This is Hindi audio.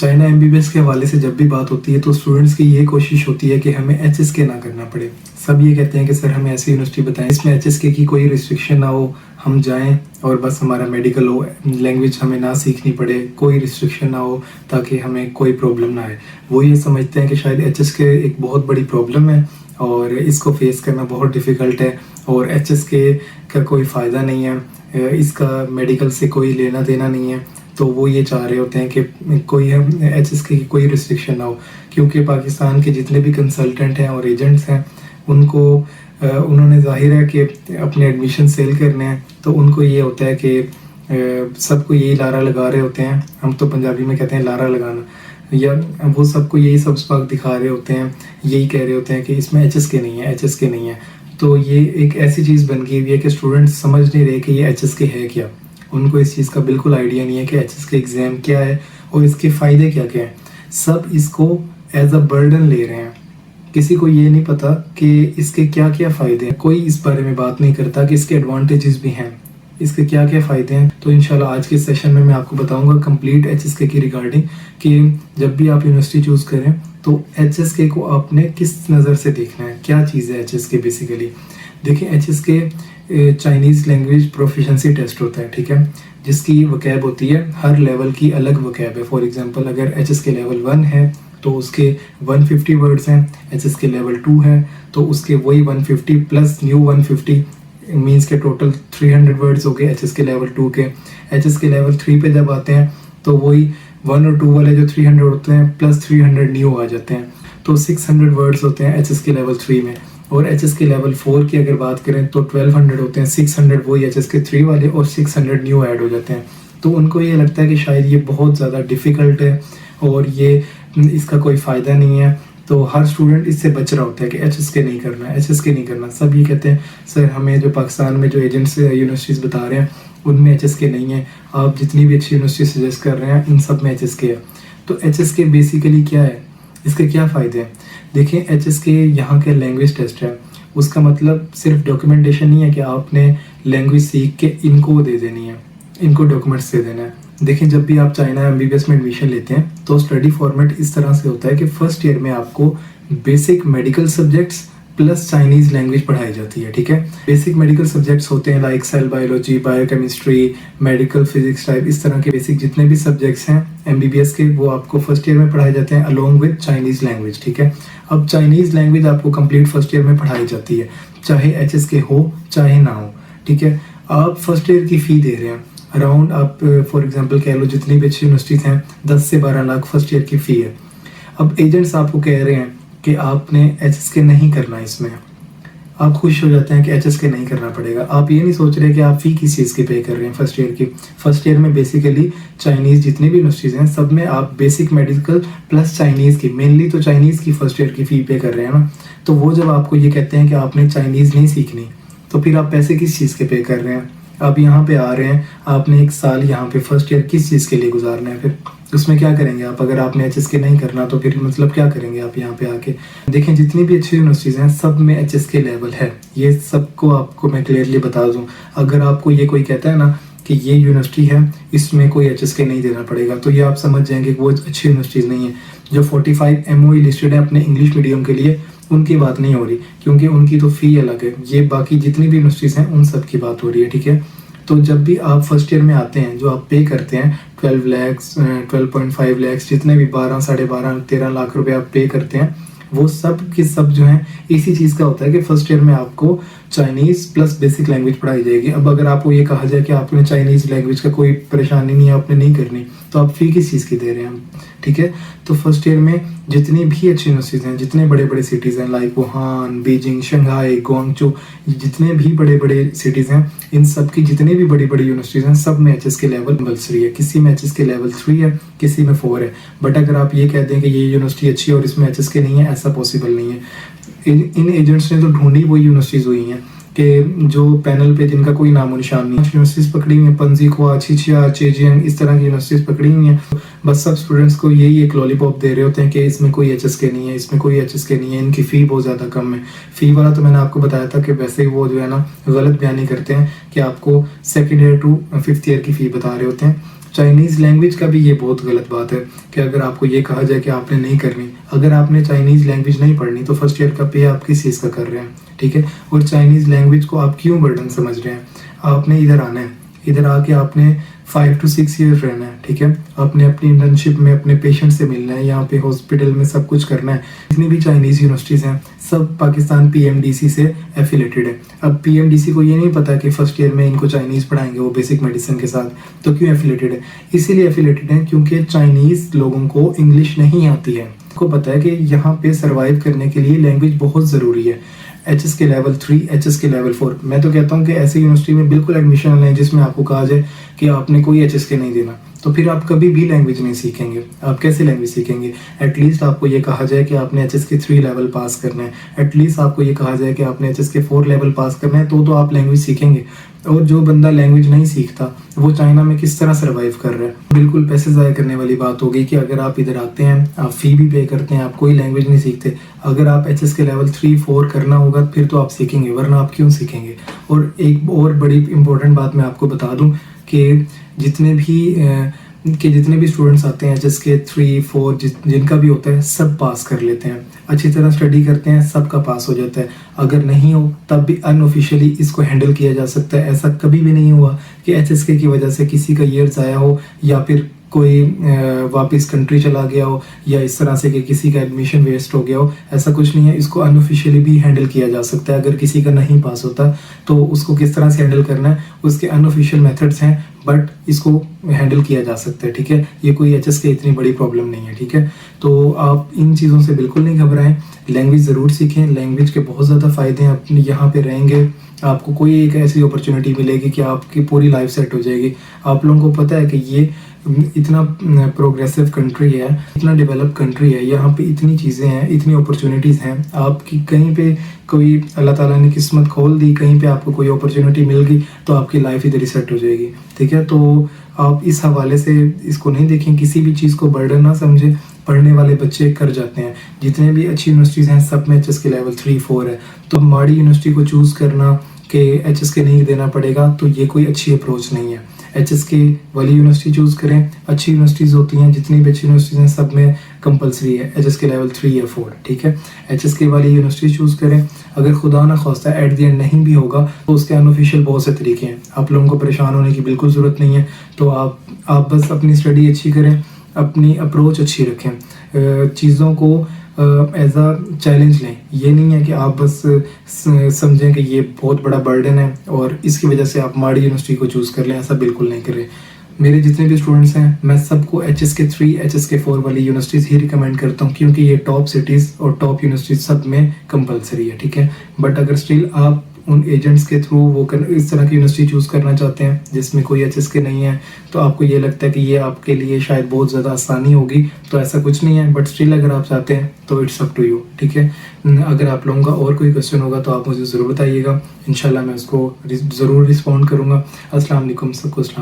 चाइना एमबीबीएस के हवाले से जब भी बात होती है तो स्टूडेंट्स की ये कोशिश होती है कि हमें एचएसके ना करना पड़े। सब ये कहते हैं कि सर हमें ऐसी यूनिवर्सिटी बताएं इसमें एचएसके की कोई रिस्ट्रिक्शन ना हो, हम जाएं और बस हमारा मेडिकल हो, लैंग्वेज हमें ना सीखनी पड़े, कोई रिस्ट्रिक्शन ना हो ताकि हमें कोई प्रॉब्लम ना आए। वो ये समझते हैं कि शायद एचएसके एक बहुत बड़ी प्रॉब्लम है और इसको फेस करना बहुत डिफ़िकल्ट है और एचएसके का कोई फ़ायदा नहीं है, इसका मेडिकल से कोई लेना देना नहीं है। तो वो ये चाह रहे होते हैं कि कोई एचएसके की कोई रिस्ट्रिक्शन ना हो, क्योंकि पाकिस्तान के जितने भी कंसल्टेंट हैं और एजेंट्स हैं उनको उन्होंने ज़ाहिर है कि अपने एडमिशन सेल करने हैं, तो उनको ये होता है कि सबको यही लारा लगा रहे होते हैं, हम तो पंजाबी में कहते हैं लारा लगाना, या वो सबको यही सबक दिखा रहे होते हैं, यही कह रहे होते हैं कि इसमें एचएसके नहीं है, एचएसके नहीं है। तो ये एक ऐसी चीज़ बन गई हुई है कि स्टूडेंट्स समझ नहीं रहे कि ये एचएसके है क्या। उनको इस चीज़ का बिल्कुल आइडिया नहीं है कि एचएसके एग्ज़ाम क्या है और इसके फ़ायदे क्या क्या हैं। सब इसको एज अ बर्डन ले रहे हैं, किसी को ये नहीं पता कि इसके क्या क्या फ़ायदे हैं। कोई इस बारे में बात नहीं करता कि इसके एडवांटेजेस भी हैं, इसके क्या क्या फ़ायदे हैं। तो इंशाल्लाह आज के सेशन में मैं आपको बताऊंगा कंप्लीट एचएसके की रिगार्डिंग कि जब भी आप यूनिवर्सिटी चूज़ करें तो एचएसके को आपने किस नज़र से देखना है, क्या चीज़ है एचएसके। बेसिकली देखिए, HSK Chinese language proficiency test होता है, ठीक है, जिसकी वकैब होती है, हर लेवल की अलग वकैब है। फॉर एग्जांपल अगर एचएसके लेवल 1 है तो उसके 150 वर्ड्स हैं, एचएसके लेवल 2 है तो उसके वही 150 प्लस न्यू 150 मीन्स के टोटल 300 वर्ड्स हो गए एचएसके लेवल 2 के। एचएसके लेवल 3 पे जब आते हैं तो वही 1 और 2 वाले जो 300 होते हैं प्लस 300 न्यू आ जाते हैं, तो 600 वर्ड्स होते हैं एचएसके लेवल 3 में। और एचएसके लेवल 4 की अगर बात करें तो 1200 होते हैं, 600 वही एचएसके 3 वाले और 600 न्यू ऐड हो जाते हैं। तो उनको ये लगता है कि शायद ये बहुत ज़्यादा डिफ़िकल्ट है और ये इसका कोई फ़ायदा नहीं है, तो हर स्टूडेंट इससे बच रहा होता है कि एचएसके नहीं करना, एचएसके नहीं करना। सब ये कहते हैं सर हमें जो पाकिस्तान में जो एजेंट्स यूनिवर्सिटीज़ बता रहे हैं उनमें एचएसके नहीं है, आप जितनी भी अच्छी यूनिवर्सिटी सजेस्ट कर रहे हैं इन सब में एचएसके है। तो एचएसके बेसिकली क्या है, इसके क्या फ़ायदे हैं? देखिए, एचएसके यहाँ के लैंग्वेज टेस्ट है, उसका मतलब सिर्फ डॉक्यूमेंटेशन नहीं है कि आपने लैंग्वेज सीख के इनको दे देनी है, इनको डॉक्यूमेंट्स दे देना है। देखिए, जब भी आप चाइना एमबीबीएस में एडमिशन लेते हैं तो स्टडी फॉर्मेट इस तरह से होता है कि फर्स्ट ईयर में आपको basic medical subjects plus Chinese language पढ़ाई जाती है, ठीक है। बेसिक मेडिकल सब्जेक्ट्स होते हैं like cell biology, biochemistry, medical physics type, इस तरह के बेसिक जितने भी सब्जेक्ट्स हैं एमबीबीएस के वो आपको फर्स्ट ईयर में पढ़ाए जाते हैं अलोंग विद चाइनीज़ लैंग्वेज, ठीक है। अब चाइनीज़ लैंग्वेज आपको कंप्लीट फर्स्ट ईयर में पढ़ाई जाती है, चाहे एचएसके हो चाहे ना हो, ठीक है। आप फर्स्ट ईयर की फ़ी दे रहे हैं अराउंड, आप फॉर एग्जांपल कह लो जितनी भी अच्छी यूनिवर्सिटीज़ हैं 10 से 12 लाख फर्स्ट ईयर की फ़ी है। अब एजेंट्स आपको कह रहे हैं कि आपने एचएसके नहीं करना, इसमें आप खुश हो जाते हैं कि एचएसके नहीं करना पड़ेगा। आप ये नहीं सोच रहे कि आप फ़ी किस चीज़ की पे कर रहे हैं फर्स्ट ईयर की। फर्स्ट ईयर में बेसिकली चाइनीज़ जितनी भी यूनिवर्सिटीज़ हैं सब में आप बेसिक मेडिकल प्लस चाइनीज़ की, मेनली तो चाइनीज़ की फर्स्ट ईयर की फ़ी पे कर रहे हैं ना। तो वो जब आपको ये कहते हैं कि आपने चाइनीज़ नहीं सीखनी तो फिर आप पैसे किस चीज़ के पे कर रहे हैं? आप यहाँ पे आ रहे हैं, आपने एक साल यहाँ पे फर्स्ट ईयर किस चीज़ के लिए गुजारना है, फिर उसमें क्या करेंगे आप? अगर आपने एचएसके नहीं करना तो फिर मतलब क्या करेंगे आप यहाँ पे आके? देखें, जितनी भी अच्छी यूनिवर्सिटीज़ हैं सब में एचएसके लेवल है, ये सबको आपको मैं क्लियरली बता दूँ। अगर आपको ये कोई कहता है ना कि ये यूनिवर्सिटी है इसमें कोई एचएसके नहीं देना पड़ेगा, तो ये आप समझ जाएंगे कि वो अच्छी यूनिवर्सिटीज़ नहीं है। जो 45 MOE लिस्टेड है अपने इंग्लिश मीडियम के लिए उनकी बात नहीं हो रही, क्योंकि उनकी तो फ़ी अलग है। ये बाकी जितनी भी यूनिवर्सिटीज़ हैं उन सब की बात हो रही है, ठीक है। तो जब भी आप फर्स्ट ईयर में आते हैं जो आप पे करते हैं 12 लाख 12.5 लाख जितने भी 12, 12.5, 13 लाख रुपए आप पे करते हैं, वो सब के सब जो है इसी चीज़ का होता है कि फर्स्ट ईयर में आपको चाइनीज़ प्लस बेसिक लैंग्वेज पढ़ाई जाएगी। अब अगर आपको ये कहा जाए कि आपने चाइनीज़ लैंग्वेज का कोई परेशानी नहीं है, आपने नहीं करनी, तो आप फ़ी किस चीज़ की दे रहे हैं, ठीक है। तो फर्स्ट ईयर में जितनी भी अच्छी यूनिवर्सिटीज़ हैं, जितने बड़े बड़े सिटीज़ हैं लाइक वुहान, बीजिंग, शंघाई, ग्वांगचू, जितने भी बड़े बड़े सिटीज़ हैं, इन सब की जितनी भी बड़ी बड़ी यूनिवर्सिटीज़ हैं सब में एचएसके लेवल कंपल्सरी है। किसी में एचएसके लेवल 3 है, किसी में 4 है। बट अगर आप ये कहते हैं कि ये यूनिवर्सिटी अच्छी है और इसमें एचएसके नहीं है, ऐसा पॉसिबल नहीं है। इन एजेंट्स ने तो ढूंढी वही यूनिवर्सिटीज़ हुई हैं कि जो पैनल पे जिनका कोई नामो निशान नहीं है। यूनिवर्सिटीज़ पकड़ी हुई हैं, पंजीखुआ, छिछिया, चेजियंग, इस तरह की यूनिवर्सिटीज़ पकड़ी हुई हैं। बस सब स्टूडेंट्स को यही एक लॉलीपॉप दे रहे होते हैं कि इसमें कोई एचएसके नहीं है, इसमें कोई एचएसके नहीं है, इनकी फ़ी बहुत ज़्यादा कम है। फ़ी वाला तो मैंने आपको बताया था कि वैसे ही वो जो है ना गलत बयानी करते हैं कि आपको second year to 5th year की फ़ी बता रहे होते हैं। चाइनीज़ लैंग्वेज का भी ये बहुत गलत बात है कि अगर आपको ये कहा जाए कि आपने नहीं करनी, अगर आपने चाइनीज़ लैंग्वेज नहीं पढ़नी तो फर्स्ट ईयर का पे आप किस चीज़ का कर रहे हैं, ठीक है। और चाइनीज़ लैंग्वेज को आप क्यों बर्डन समझ रहे हैं? आपने इधर आना है, इधर आके आपने 5 to 6 ईयर्स रहना है, ठीक है। आपने अपनी इंटर्नशिप में अपने पेशेंट से मिलना है, यहाँ पे हॉस्पिटल में सब कुछ करना है। जितनी भी चाइनीज़ यूनिवर्सिटीज़ हैं सब पाकिस्तान PMDC से एफिलेटेड है। अब PMDC को ये नहीं पता कि फर्स्ट ईयर में इनको चाइनीज़ पढ़ाएंगे वो बेसिक मेडिसिन के साथ, तो क्यों एफिलेटेड है? इसीलिए एफिलेटेड है क्योंकि चाइनीज़ लोगों को इंग्लिश नहीं आती है। आपको पता है कि यहाँ पे सर्वाइव करने के लिए लैंग्वेज बहुत ज़रूरी है। HS के लेवल 3, HS के लेवल 4। मैं तो कहता हूँ कि ऐसी यूनिवर्सिटी में बिल्कुल एडमिशन लें जिसमें आपको कहा जाए कि आपने कोई HSK नहीं देना, तो फिर आप कभी भी लैंग्वेज नहीं सीखेंगे। आप कैसे लैंग्वेज सीखेंगे? एटलीस्ट आपको ये कहा जाए कि आपने HSK 3 लेवल पास करना है, एटलीस्ट आपको ये कहा जाए कि आपने HSK 4 लेवल पास करना है, तो आप लैंग्वेज सीखेंगे। और जो बंदा लैंग्वेज नहीं सीखता वो चाइना में किस तरह सर्वाइव कर रहा है? बिल्कुल पैसे ज़ाया करने वाली बात हो गई कि अगर आप इधर आते हैं, आप फ़ी भी पे करते हैं, आप कोई लैंग्वेज नहीं सीखते। अगर आप HSK लेवल 3, 4 करना होगा फिर तो आप सीखेंगे, वरना आप क्यों सीखेंगे? और एक और बड़ी इंपॉर्टेंट बात मैं आपको बता दूं कि जितने भी स्टूडेंट्स आते हैं HSK 3, 4 जिनका भी होता है सब पास कर लेते हैं, अच्छी तरह स्टडी करते हैं, सबका पास हो जाता है। अगर नहीं हो तब भी अनऑफिशियली इसको हैंडल किया जा सकता है। ऐसा कभी भी नहीं हुआ कि HSK की वजह से किसी का ईयर ज़ाया हो या फिर कोई वापस कंट्री चला गया हो या इस तरह से कि किसी का एडमिशन वेस्ट हो गया हो। ऐसा कुछ नहीं है, इसको अनऑफिशियली भी हैंडल किया जा सकता है। अगर किसी का नहीं पास होता तो उसको किस तरह से हैंडल करना है उसके अनऑफिशियल मेथड्स हैं, बट इसको हैंडल किया जा सकता है, ठीक है। ये कोई HSK इतनी बड़ी प्रॉब्लम नहीं है, ठीक है। तो आप इन चीज़ों से बिल्कुल नहीं घबराएं, लैंग्वेज ज़रूर सीखें। लैंग्वेज के बहुत ज़्यादा फ़ायदे हैं। अपने यहाँ पे रहेंगे आपको कोई एक ऐसी अपॉर्चुनिटी मिलेगी कि आपकी पूरी लाइफ सेट हो जाएगी। आप लोगों को पता है कि ये इतना प्रोग्रेसिव कंट्री है, इतना डेवलप कंट्री है, यहाँ पे इतनी चीज़ें हैं, इतनी अपॉर्चुनिटीज़ हैं। आपकी कहीं पे कोई अल्लाह ताला ने किस्मत खोल दी, कहीं पे आपको कोई अपॉर्चुनिटी मिल गई तो आपकी लाइफ इधर ही सेट हो जाएगी, ठीक है। तो आप इस हवाले से इसको नहीं देखें, किसी भी चीज़ को बर्डन ना समझें। पढ़ने वाले बच्चे कर जाते हैं। जितने भी अच्छी यूनिवर्सिटीज़ हैं सब में HSK लेवल 3, 4 है। तो माड़ी यूनिवर्सिटी को चूज़ करना कि HSK नहीं देना पड़ेगा, तो ये कोई अच्छी अप्रोच नहीं है। HSK वाली यूनिवर्सिटी चूज़ करें। अच्छी यूनिवर्सिटीज़ होती हैं, जितनी भी अच्छी यूनिवर्सिटीज़ हैं सब में कंपलसरी है HSK लेवल 3 या 4, ठीक है। HSK वाली यूनिवर्सिटी चूज़ करें। अगर खुदा ना खास्ता एट द एंड नहीं भी होगा तो उसके अनऑफिशियल बहुत से तरीके हैं। आप लोगों को परेशान होने की बिल्कुल ज़रूरत नहीं है। तो आप बस अपनी स्टडी अच्छी करें, अपनी अप्रोच अच्छी रखें, चीज़ों को एज अ चैलेंज लें। ये नहीं है कि आप बस समझें कि ये बहुत बड़ा बर्डन है और इसकी वजह से आप माड़ी यूनिवर्सिटी को चूज़ कर लें, ऐसा बिल्कुल नहीं करें। मेरे जितने भी स्टूडेंट्स हैं मैं सबको HSK 3, HSK 4 वाली यूनिवर्सिटीज़ ही रिकमेंड करता हूँ क्योंकि ये टॉप सिटीज़ और टॉप यूनिवर्सिटीज़ सब में कंपलसरी है, ठीक है। बट अगर स्टिल आप उन एजेंट्स के थ्रू इस तरह की यूनिवर्सिटी चूज़ करना चाहते हैं जिसमें कोई HSK नहीं है, तो आपको ये लगता है कि ये आपके लिए शायद बहुत ज़्यादा आसानी होगी, तो ऐसा कुछ नहीं है। बट स्टिल अगर आप चाहते हैं तो इट्स अप टू यू, ठीक है। अगर आप लोगों का और कोई क्वेश्चन होगा तो आप मुझे ज़रूर बताइएगा, इंशाल्लाह मैं उसको ज़रूर रिस्पॉन्ड करूँगा। अस्सलाम वालेकुम, सबको अस्सलाम।